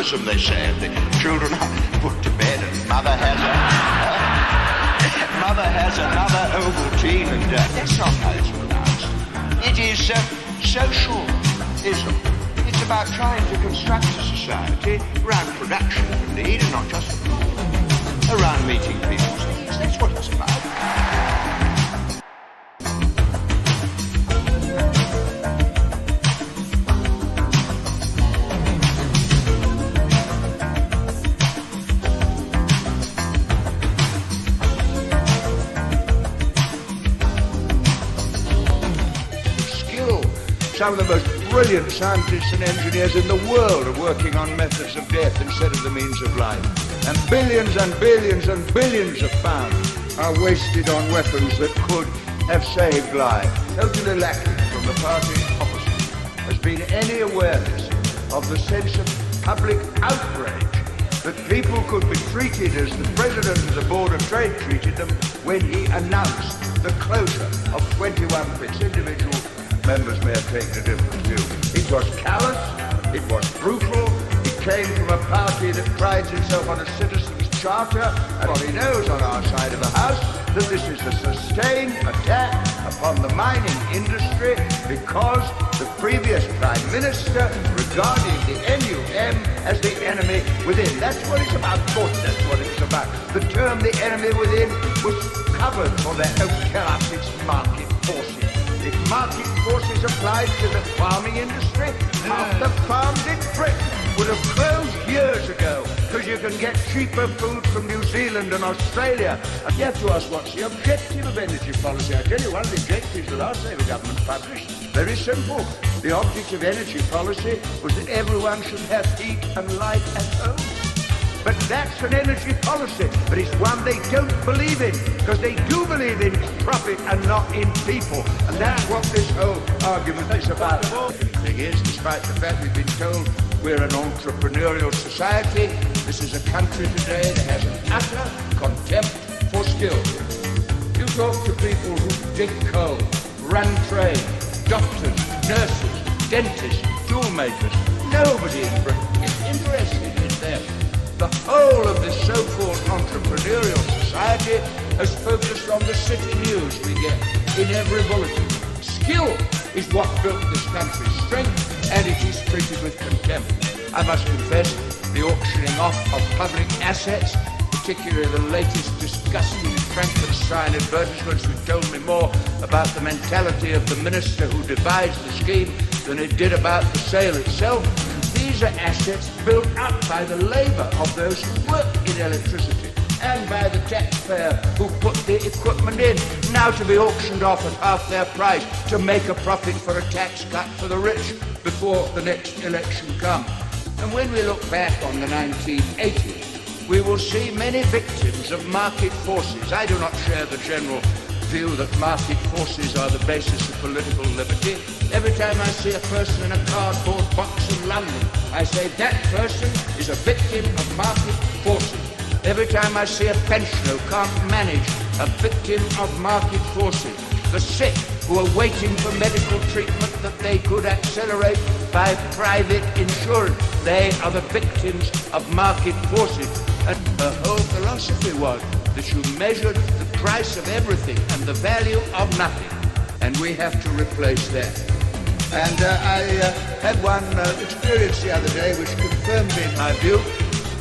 socialism, they say, and the children are put to bed, and mother has another Ovaltine, and that's not how it's pronounced. It is socialism. It's about trying to construct a society around production of need, and not just around meeting people's needs. That's what it's about. Some of the most brilliant scientists and engineers in the world are working on methods of death instead of the means of life. And billions and billions and billions of pounds are wasted on weapons that could have saved lives. Totally lacking from the party opposite has been any awareness of the sense of public outrage that people could be treated as the President of the Board of Trade treated them when he announced the closure of 21 pits. Individual members may have taken a different view. It was callous, it was brutal, it came from a party that prides itself on a citizen's charter, and he knows on our side of the House that this is a sustained attack upon the mining industry because the previous Prime Minister regarded the NUM as the enemy within. That's what it's about, of course, that's what it's about. The term the enemy within was covered for their own chaos, its market forces. If market forces applied to the farming industry, half the farms in Britain would have closed years ago because you can get cheaper food from New Zealand and Australia. And you have to ask, what's the objective of energy policy? I tell you, one of the objectives that our Labour government published, very simple. The object of energy policy was that everyone should have heat and light at home. But that's an energy policy, but it's one they don't believe in, because they do believe in profit and not in people. And that's what this whole argument is about. The thing is, despite the fact we've been told we're an entrepreneurial society, this is a country today that has an utter contempt for skill. You talk to people who dig coal, run trains, doctors, nurses, dentists, tool makers. Nobody in Britain is interested in them. The whole of this so-called entrepreneurial society has focused on the city news we get in every bulletin. Skill is what built this country's strength, and it is treated with contempt. I must confess, the auctioning off of public assets, particularly the latest disgusting Frankenstein advertisements, which told me more about the mentality of the minister who devised the scheme than it did about the sale itself. These are assets built up by the labour of those who work in electricity and by the taxpayer who put the equipment in, now to be auctioned off at half their price to make a profit for a tax cut for the rich before the next election comes. And when we look back on the 1980s, we will see many victims of market forces. I do not share the general view that market forces are the basis of political liberty. Every time I see a person in a cardboard box in London, I say that person is a victim of market forces. Every time I see a pensioner who can't manage, a victim of market forces. The sick who are waiting for medical treatment that they could accelerate by private insurance, they are the victims of market forces. And her whole philosophy was that you measured the price of everything and the value of nothing, and we have to replace that. And I had one experience the other day which confirmed in my view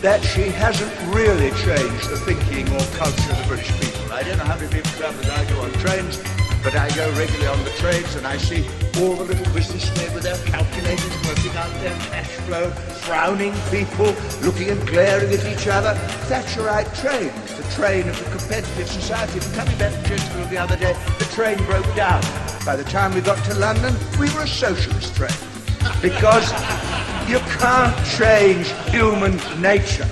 that she hasn't really changed the thinking or culture of the British people. I don't know how many people travel as I go on trains, but I go regularly on the trains and I see all the little businessmen with their calculators working out their cash flow, frowning people, looking and glaring at each other. Thatcherite trains, the train of the competitive society. But coming back to Chesterfield the other day, the train broke down. By the time we got to London, we were a socialist train. Because you can't change human nature.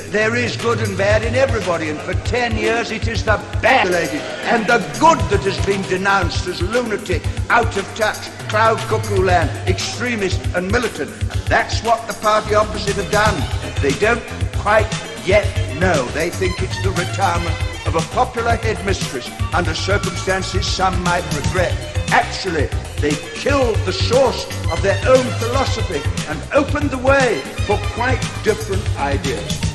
There is good and bad in everybody, and for 10 years it is the bad and the good that has been denounced as lunatic, out of touch, cloud cuckoo land, extremist and militant. And that's what the party opposite have done. They don't quite yet know. They think it's the retirement of a popular headmistress under circumstances some might regret. Actually, They killed the source of their own philosophy and opened the way for quite different ideas.